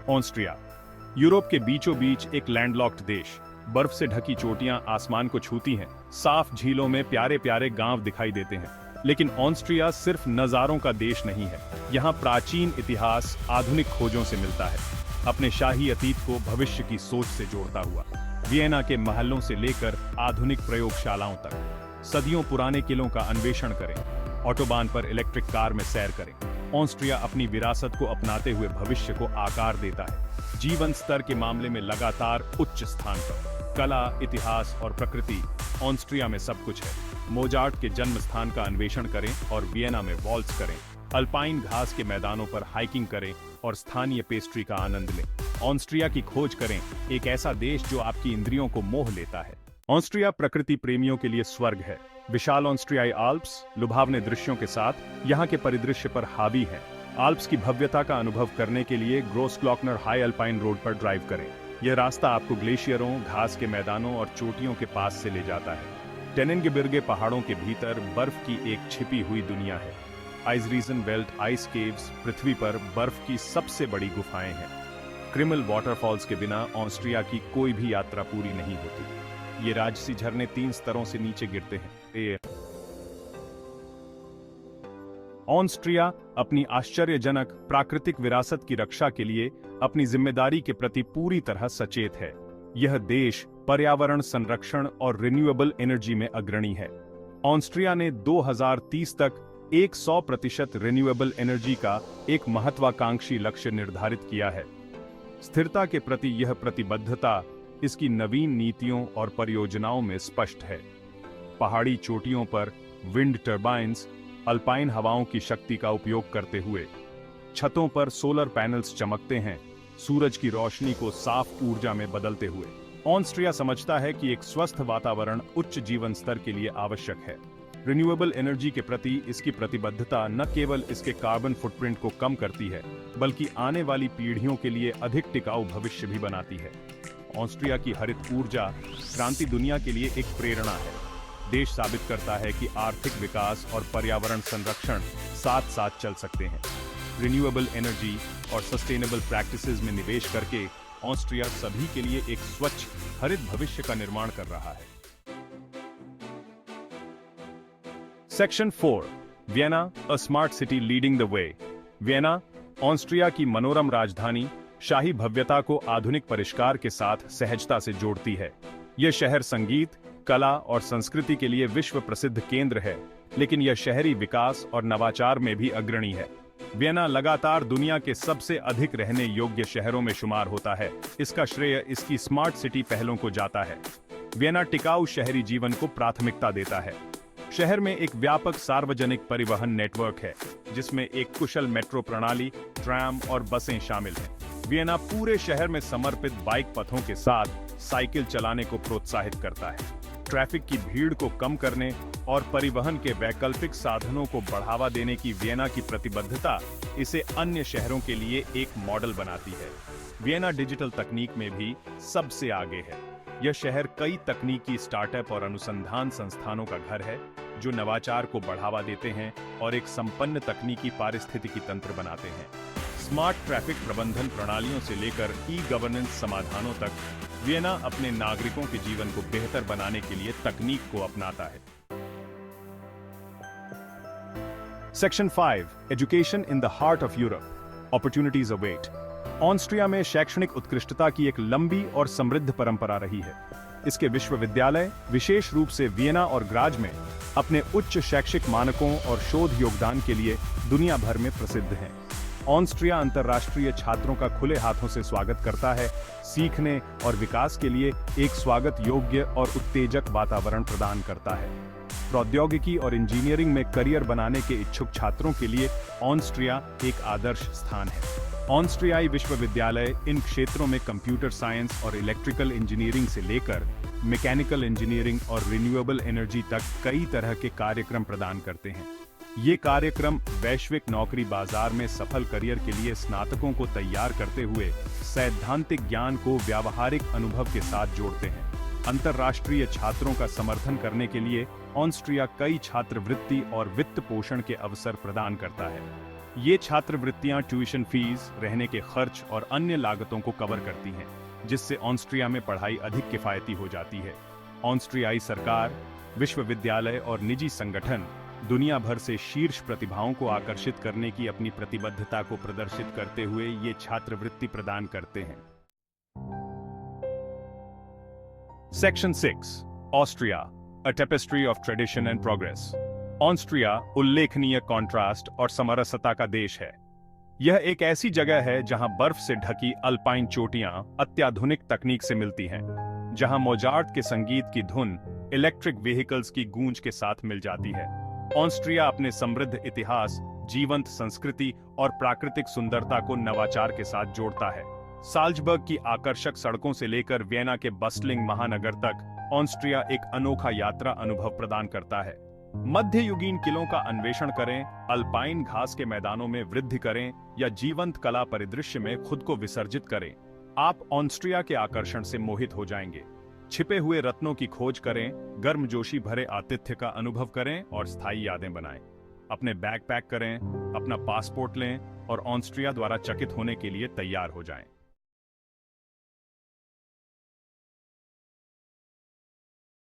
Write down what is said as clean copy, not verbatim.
Austria Europe के बीचों बीच एक लैंडलॉक्ड देश। बर्फ से ढकी चोटियां आसमान को छूती हैं, साफ झीलों में प्यारे प्यारे गांव दिखाई देते हैं। लेकिन ऑस्ट्रिया सिर्फ नजारों का देश नहीं है। यहाँ प्राचीन इतिहास आधुनिक खोजों से मिलता है, अपने शाही अतीत को भविष्य की सोच से जोड़ता हुआ। वियना के महलों से लेकर आधुनिक प्रयोगशालाओं तक सदियों पुराने किलों का अन्वेषण करें, ऑटोबान पर इलेक्ट्रिक कार में सैर करें। ऑस्ट्रिया अपनी विरासत को अपनाते हुए भविष्य को आकार देता है। जीवन स्तर के मामले में लगातार उच्च स्थान पर। कला, इतिहास और प्रकृति, ऑस्ट्रिया में सब कुछ है। मोजार्ट के जन्म स्थान का अन्वेषण करें और वियना में वॉल्स करें। अल्पाइन घास के मैदानों पर हाइकिंग करें और स्थानीय पेस्ट्री का आनंद लें। ऑस्ट्रिया की खोज करें, एक ऐसा देश जो आपकी इंद्रियों को मोह लेता है। ऑस्ट्रिया प्रकृति प्रेमियों के लिए स्वर्ग है। विशाल ऑस्ट्रियाई आल्प्स लुभावने दृश्यों के साथ यहाँ के परिदृश्य पर हावी है। आल्प्स की भव्यता का अनुभव करने के लिए ग्रोसग्लॉकनर हाई अल्पाइन रोड पर ड्राइव करें। यह रास्ता आपको ग्लेशियरों, घास के मैदानों और चोटियों के पास से ले जाता है। टेनेनगेबिर्गे पहाड़ों के भीतर बर्फ की एक छिपी हुई दुनिया है। आइजरीजन बेल्ट आइस केव्स पृथ्वी पर बर्फ की सबसे बड़ी गुफाएं हैं। क्रिमल वाटरफॉल्स के बिना ऑस्ट्रिया की कोई भी यात्रा पूरी नहीं होती। ये राजसी झरने 3 स्तरों से नीचे गिरते हैं। ऑस्ट्रिया अपनी आश्चर्यजनक प्राकृतिक विरासत की रक्षा के लिए अपनी जिम्मेदारी के प्रति पूरी तरह सचेत है। यह देश पर्यावरण संरक्षण और रिन्यूएबल एनर्जी में अग्रणी है। ऑस्ट्रिया ने 2030 तक 100% रिन्यूएबल एनर्जी का एक महत्वाकांक्षी लक्ष्य निर्धारित किया है। स्थिरता के प्रति यह प्रतिबद्धता इसकी नवीन नीतियों और परियोजनाओं में स्पष्ट है। पहाड़ी चोटियों पर विंड टर्बाइन्स अल्पाइन हवाओं की शक्ति का उपयोग करते हुए, छतों पर सोलर पैनल्स चमकते हैं, सूरज की रोशनी को साफ ऊर्जा में बदलते हुए। ऑस्ट्रिया समझता है कि एक स्वस्थ वातावरण उच्च जीवन स्तर के लिए आवश्यक है। रिन्यूएबल एनर्जी के प्रति इसकी प्रतिबद्धता न केवल इसके कार्बन फुटप्रिंट को कम करती है, बल्कि आने वाली पीढ़ियों के लिए अधिक टिकाऊ भविष्य भी बनाती है। ऑस्ट्रिया की हरित ऊर्जा क्रांति दुनिया के लिए एक प्रेरणा है। देश साबित करता है कि आर्थिक विकास और पर्यावरण संरक्षण साथ साथ चल सकते हैं। रिन्यूएबल एनर्जी और सस्टेनेबल प्रैक्टिसेस में निवेश करके ऑस्ट्रिया सभी के लिए एक स्वच्छ हरित भविष्य का निर्माण कर रहा है। Section 4 Vienna, a smart city leading the way. Vienna Austria की मनोरम राजधानी शाही भव्यता को आधुनिक परिष्कार के साथ सहजता से जोड़ती है। यह शहर संगीत, कला और संस्कृति के लिए विश्व प्रसिद्ध केंद्र है, लेकिन यह शहरी विकास और नवाचार में भी अग्रणी है। वियना लगातार दुनिया के सबसे अधिक रहने योग्य शहरों में शुमार होता है। इसका श्रेय इसकी स्मार्ट सिटी पहलों को जाता है। वियना टिकाऊ शहरी जीवन को प्राथमिकता देता है। शहर में एक व्यापक सार्वजनिक परिवहन नेटवर्क है, जिसमें एक कुशल मेट्रो प्रणाली, ट्राम और बसें शामिल हैं। वियना पूरे शहर में समर्पित बाइक पथों के साथ साइकिल चलाने को प्रोत्साहित करता है। ट्रैफिक की भीड़ को कम करने और परिवहन के वैकल्पिक साधनों को बढ़ावा देने की वियना की प्रतिबद्धता इसे अन्य शहरों के लिए एक मॉडल बनाती है। वियना डिजिटल तकनीक में भी सबसे आगे है। यह शहर कई तकनीकी स्टार्टअप और अनुसंधान संस्थानों का घर है, जो नवाचार को बढ़ावा देते हैं और एक संपन्न तकनीकी पारिस्थितिकी तंत्र बनाते हैं। स्मार्ट ट्रैफिक प्रबंधन प्रणालियों से लेकर ई-गवर्नेंस समाधानों तक, वियना अपने नागरिकों के जीवन को बेहतर बनाने के लिए तकनीक को अपनाता है। Section 5 education in the heart of Europe, opportunities await. Austria में शैक्षणिक उत्कृष्टता की एक लंबी और समृद्ध परंपरा रही है। इसके विश्वविद्यालय, विशेष रूप से वियना और ग्राज में, अपने उच्च शैक्षिक मानकों और शोध योगदान के लिए दुनिया भर में प्रसिद्ध हैं। ऑस्ट्रिया अंतर्राष्ट्रीय छात्रों का खुले हाथों से स्वागत करता है, सीखने और विकास के लिए एक स्वागत योग्य और उत्तेजक वातावरण प्रदान करता है। प्रौद्योगिकी और इंजीनियरिंग में करियर बनाने के इच्छुक छात्रों के लिए ऑस्ट्रिया एक आदर्श स्थान है। ऑस्ट्रियाई विश्वविद्यालय इन क्षेत्रों में कंप्यूटर साइंस और इलेक्ट्रिकल इंजीनियरिंग से लेकर मैकेनिकल इंजीनियरिंग और रिन्यूएबल एनर्जी तक कई तरह के कार्यक्रम प्रदान करते हैं। ये कार्यक्रम वैश्विक नौकरी बाजार में सफल करियर के लिए स्नातकों को तैयार करते हुए सैद्धांतिक ज्ञान को व्यावहारिक अनुभव के साथ जोड़ते हैं। अंतर्राष्ट्रीय छात्रों का समर्थन करने के लिए ऑस्ट्रिया कई छात्रवृत्ति और वित्त पोषण के अवसर प्रदान करता है। ये छात्रवृत्तियां ट्यूशन फीस, रहने के खर्च और अन्य लागतों को कवर करती हैं, जिससे ऑस्ट्रिया में पढ़ाई अधिक किफायती हो जाती है। ऑस्ट्रियाई सरकार, विश्वविद्यालय और निजी संगठन दुनिया भर से शीर्ष प्रतिभाओं को आकर्षित करने की अपनी प्रतिबद्धता को प्रदर्शित करते हुए ये छात्रवृत्ति प्रदान करते हैं। Section 6, Austria, a tapestry of tradition and progress. Austria उल्लेखनीय कॉन्ट्रास्ट और समरसता का देश है। यह एक ऐसी जगह है जहां बर्फ से ढकी अल्पाइन चोटियां अत्याधुनिक तकनीक से मिलती हैं, जहां मोजार्ट के संगीत की धुन इलेक्ट्रिक व्हीकल्स की गूंज के साथ मिल जाती है। ऑस्ट्रिया अपने समृद्ध इतिहास, जीवंत संस्कृति और प्राकृतिक सुंदरता को नवाचार के साथ जोड़ता है। साल्जबर्ग की आकर्षक सड़कों से लेकर वियना के बस्टलिंग महानगर तक ऑस्ट्रिया एक अनोखा यात्रा अनुभव प्रदान करता है। मध्ययुगीन किलों का अन्वेषण करें, अल्पाइन घास के मैदानों में वृद्धि करें या जीवंत कला परिदृश्य में खुद को विसर्जित करें, आप ऑस्ट्रिया के आकर्षण से मोहित हो जाएंगे। छिपे हुए रत्नों की खोज करें, गर्मजोशी भरे आतिथ्य का अनुभव करें और स्थायी यादें बनाएं। अपने बैग पैक करें, अपना पासपोर्ट लें और ऑस्ट्रिया द्वारा चकित होने के लिए तैयार हो जाएं।